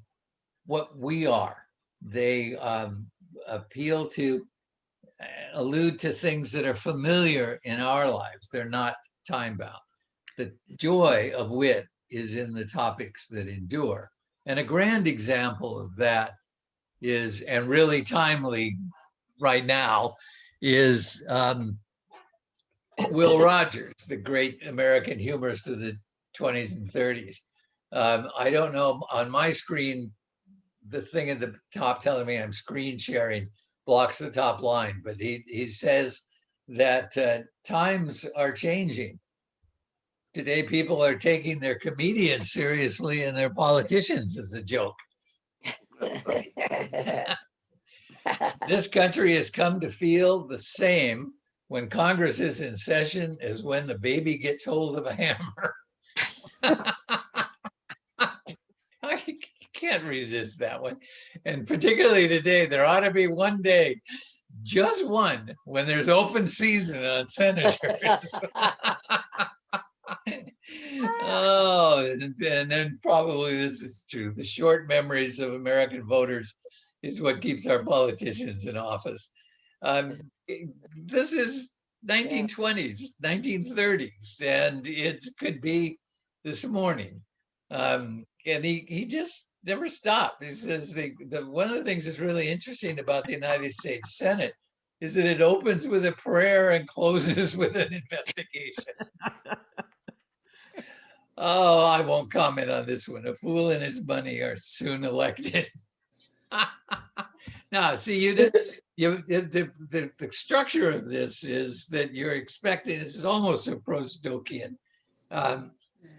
what we are. They appeal to, allude to things that are familiar in our lives. They're not time bound. The joy of wit is in the topics that endure. And a grand example of that is, and really timely right now, is Will Rogers, the great American humorist of the 20s and 30s. I don't know, on my screen, the thing at the top telling me I'm screen sharing blocks the top line, but he says that times are changing. Today, people are taking their comedians seriously and their politicians as a joke. This country has come to feel the same when Congress is in session as when the baby gets hold of a hammer. I can't resist that one. And particularly today, there ought to be one day, just one, when there's open season on senators. Oh, and then probably this is true. The short memories of American voters is what keeps our politicians in office. This is 1920s, 1930s, and it could be this morning. And he just never stopped. He says one of the things that's really interesting about the United States Senate is that it opens with a prayer and closes with an investigation. Oh, I won't comment on this one. A fool and his money are soon elected. Now, see, the structure of this is that you're expecting, this is almost a Prostokian,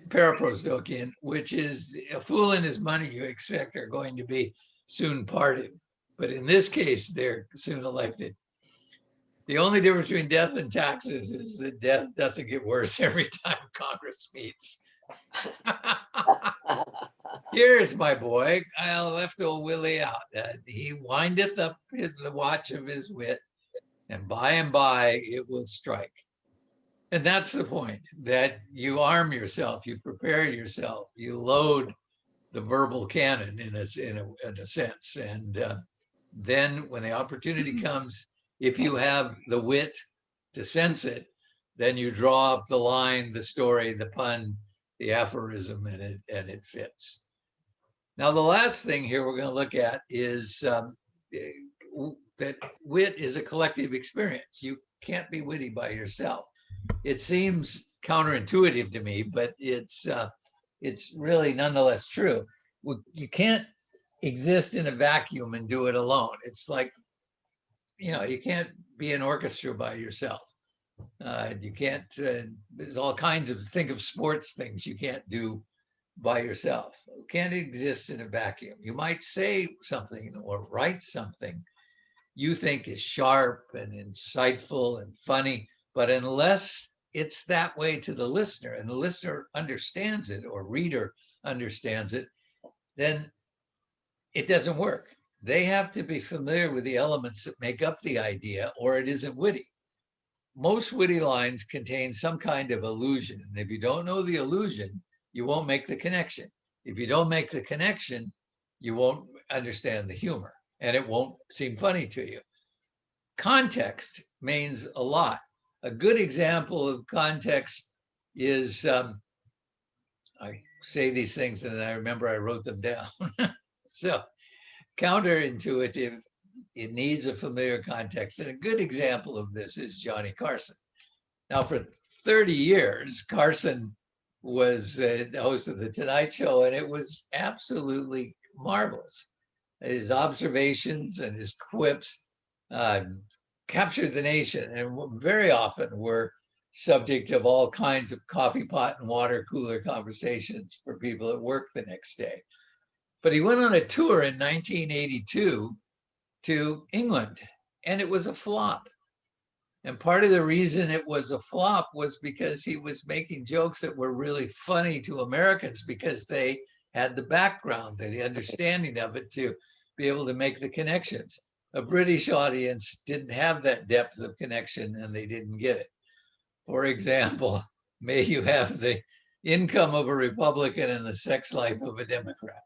paraprostokian, which is a fool and his money you expect are going to be soon parted. But in this case, they're soon elected. The only difference between death and taxes is that death doesn't get worse every time Congress meets. Here's my boy. I left old Willie out. He windeth up the watch of his wit, and by it will strike. And that's the point, that you arm yourself, you prepare yourself, you load the verbal cannon in a sense. And then when the opportunity comes, if you have the wit to sense it, then you draw up the line, the story, the pun, the aphorism, and it fits. Now, the last thing here we're going to look at is that wit is a collective experience. You can't be witty by yourself. It seems counterintuitive to me, but it's really nonetheless true. You can't exist in a vacuum and do it alone. It's like, you can't be an orchestra by yourself. You can't, there's all kinds of, think of sports things you can't do by yourself. You can't exist in a vacuum. You might say something or write something you think is sharp and insightful and funny, but unless it's that way to the listener and the listener understands it or reader understands it, then it doesn't work. They have to be familiar with the elements that make up the idea or it isn't witty. Most witty lines contain some kind of allusion. And if you don't know the allusion, you won't make the connection. If you don't make the connection, you won't understand the humor and it won't seem funny to you. Context means a lot. A good example of context is, I say these things and I remember I wrote them down. So counterintuitive, it needs a familiar context. And a good example of this is Johnny Carson. Now, for 30 years, Carson was the host of The Tonight Show, and it was absolutely marvelous. His observations and his quips captured the nation and very often were subject of all kinds of coffee pot and water cooler conversations for people at work the next day. But he went on a tour in 1982 to England, and it was a flop. And part of the reason it was a flop was because he was making jokes that were really funny to Americans because they had the background, the understanding of it to be able to make the connections. A British audience didn't have that depth of connection and they didn't get it. For example, may you have the income of a Republican and the sex life of a Democrat.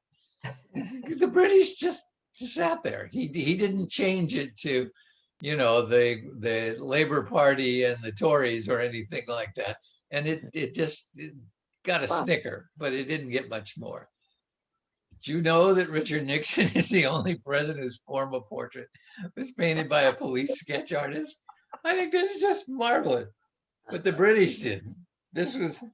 The British just sat there. He didn't change it to, you know, the Labour Party and the Tories or anything like that. And it just got a snicker, but it didn't get much more. Do you know that Richard Nixon is the only president whose formal portrait was painted by a police sketch artist? I think that's just marvelous. But the British didn't. This was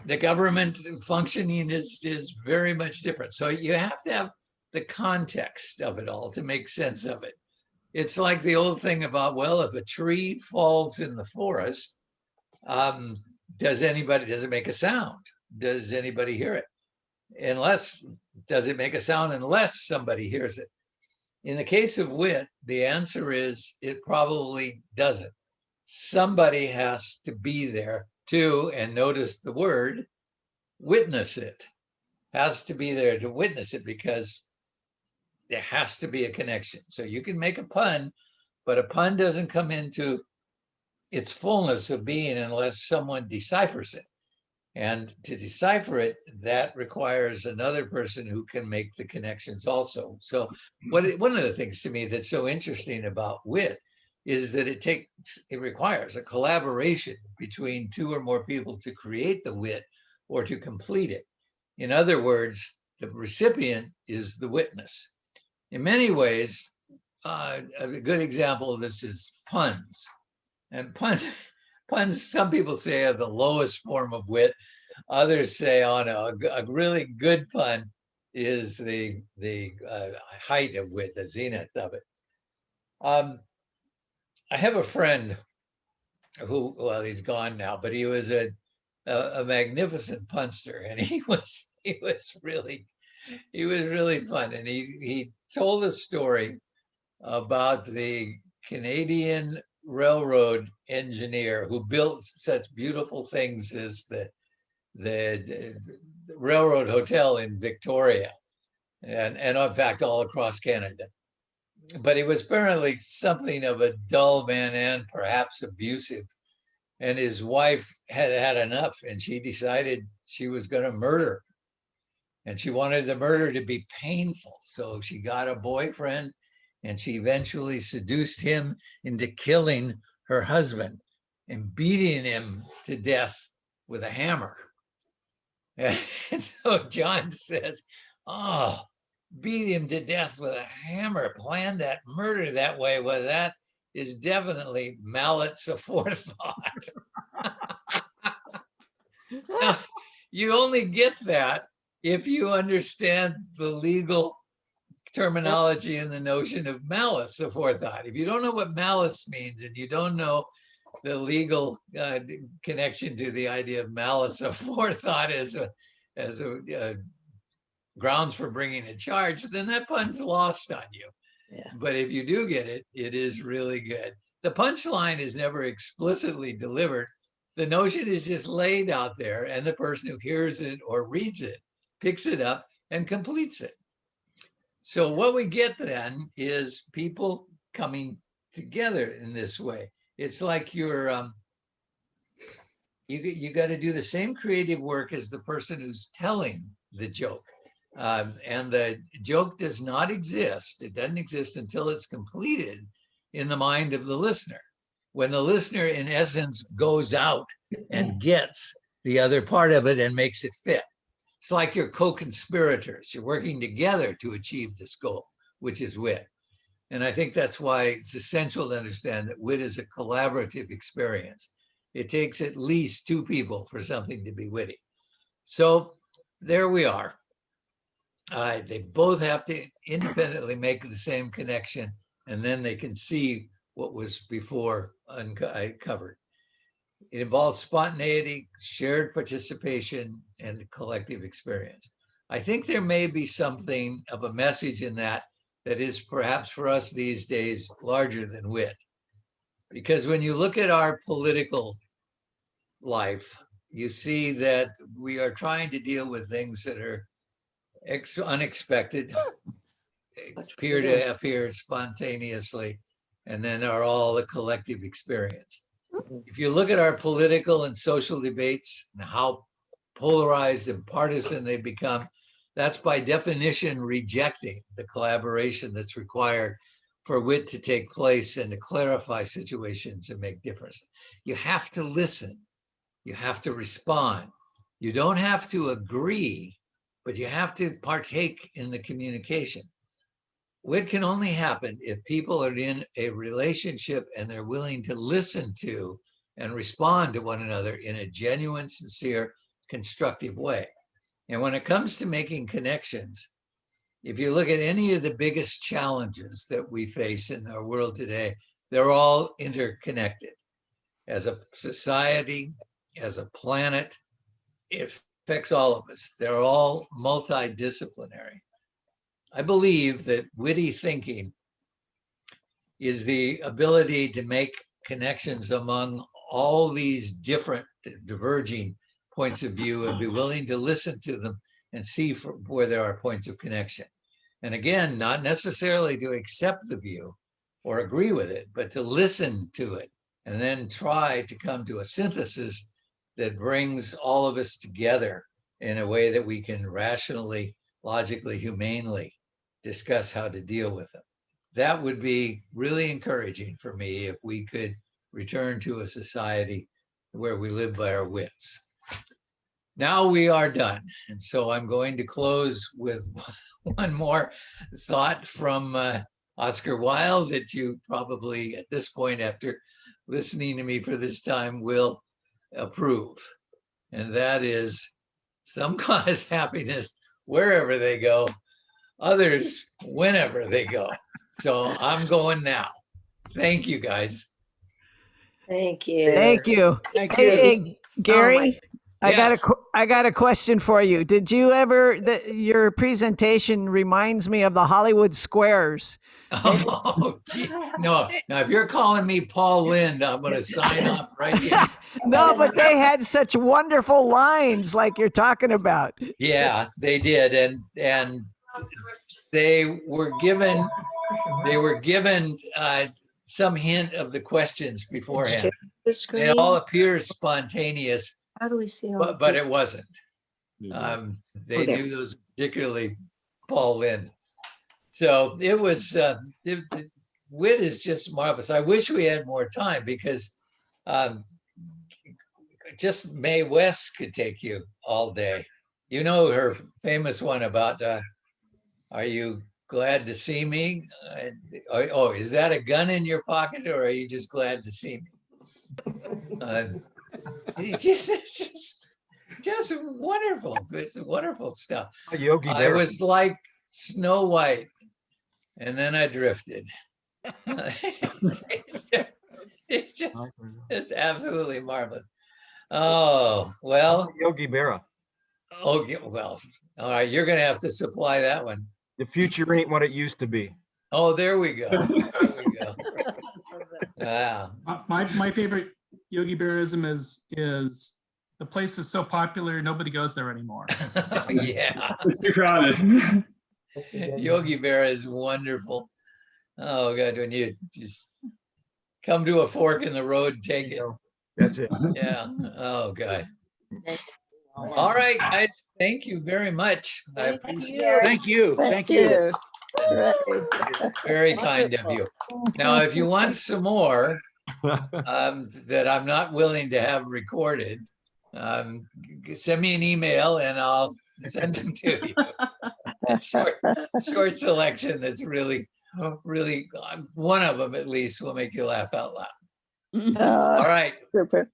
the government functioning is very much different. So you have to have the context of it all to make sense of it. It's like the old thing about, well, if a tree falls in the forest, does it make a sound? Does anybody hear it? Does it make a sound unless somebody hears it? In the case of wit, the answer is it probably doesn't. Somebody has to be there to, and notice the word, witness it. Has to be there to witness it because there has to be a connection. So you can make a pun, but a pun doesn't come into its fullness of being unless someone deciphers it. And to decipher it, that requires another person who can make the connections also. So one of the things to me that's so interesting about wit is that it requires a collaboration between two or more people to create the wit or to complete it. In other words, the recipient is the witness. In many ways, a good example of this is puns. And puns, some people say, are the lowest form of wit. Others say, oh no, a really good pun is the height of wit, the zenith of it. I have a friend who, well, he's gone now, but he was a magnificent punster, and he was really fun. And he told a story about the Canadian railroad engineer who built such beautiful things as the railroad hotel in Victoria, and in fact all across Canada. But he was apparently something of a dull man and perhaps abusive. And his wife had enough, and she decided she was going to murder. And she wanted the murder to be painful. So she got a boyfriend, and she eventually seduced him into killing her husband and beating him to death with a hammer. And so John says, oh, beat him to death with a hammer, plan that murder that way. Well, that is definitely malice aforethought. Now, you only get that if you understand the legal terminology and the notion of malice aforethought. If you don't know what malice means and you don't know the legal connection to the idea of malice aforethought as a grounds for bringing a charge, then that pun's lost on you. Yeah. But if you do get it, it is really good. The punchline is never explicitly delivered. The notion is just laid out there, and the person who hears it or reads it picks it up and completes it. So what we get then is people coming together in this way. It's like you got to do the same creative work as the person who's telling the joke. And the joke does not exist. It doesn't exist until it's completed in the mind of the listener. When the listener, in essence, goes out and gets the other part of it and makes it fit. It's like you're co-conspirators. You're working together to achieve this goal, which is wit. And I think that's why it's essential to understand that wit is a collaborative experience. It takes at least two people for something to be witty. So there we are. They both have to independently make the same connection, and then they can see what was before uncovered. It involves spontaneity, shared participation, and collective experience. I think there may be something of a message in that is perhaps for us these days larger than wit. Because when you look at our political life, you see that we are trying to deal with things that are unexpected, appear to appear spontaneously, and then are all a collective experience. If you look at our political and social debates and how polarized and partisan they become, that's by definition rejecting the collaboration that's required for wit to take place and to clarify situations and make differences. You have to listen. You have to respond. You don't have to agree, but you have to partake in the communication. Wit can only happen if people are in a relationship and they're willing to listen to and respond to one another in a genuine, sincere, constructive way. And when it comes to making connections, if you look at any of the biggest challenges that we face in our world today, they're all interconnected. As a society, as a planet, it affects all of us. They're all multidisciplinary. I believe that witty thinking is the ability to make connections among all these different diverging points of view and be willing to listen to them and see where there are points of connection. And again, not necessarily to accept the view or agree with it, but to listen to it and then try to come to a synthesis that brings all of us together in a way that we can rationally, logically, humanely discuss how to deal with them. That would be really encouraging for me if we could return to a society where we live by our wits. Now we are done. And so I'm going to close with one more thought from Oscar Wilde that you probably at this point, after listening to me for this time, will approve. And that is, some cause happiness wherever they go, others whenever they go. So I'm going now. Thank you, guys. Thank you. Thank you. Thank Hey, you. hey, Gary, Yes. I got a question for you. Did you ever, your presentation reminds me of the Hollywood Squares. Oh, gee. No, now if you're calling me Paul Lind, I'm going to sign off right here. No, but they had such wonderful lines like you're talking about. Yeah, they did. And they were given some hint of the questions beforehand. Share the screen. It all appears spontaneous, How do we see all but the it wasn't. They Oh, there. knew those, particularly Paul Lind. So it was, wit is just marvelous. I wish we had more time because just Mae West could take you all day. You know her famous one about, are you glad to see me? Oh, is that a gun in your pocket or are you just glad to see me? It's just wonderful. It's wonderful stuff. Yogi I Berra. was like Snow White, and then I drifted. It's absolutely marvelous. Oh, well, Yogi Berra. okay, well, all right, you're gonna have to supply that one. The future ain't what it used to be. Oh, there we go. There we go. Wow. My favorite Yogi Berraism is the place is so popular, nobody goes there anymore. Yeah, It's too crowded. Yogi Berra is wonderful. Oh God, when you just come to a fork in the road, take it. That's it. Yeah. Oh God. All right, guys. Thank you very much. I appreciate it. Thank you. Thank you. Right. Very kind of you. Now, if you want some more that I'm not willing to have recorded, Send me an email and I'll send them to you. Short selection that's really, really, one of them at least will make you laugh out loud. All right. Super.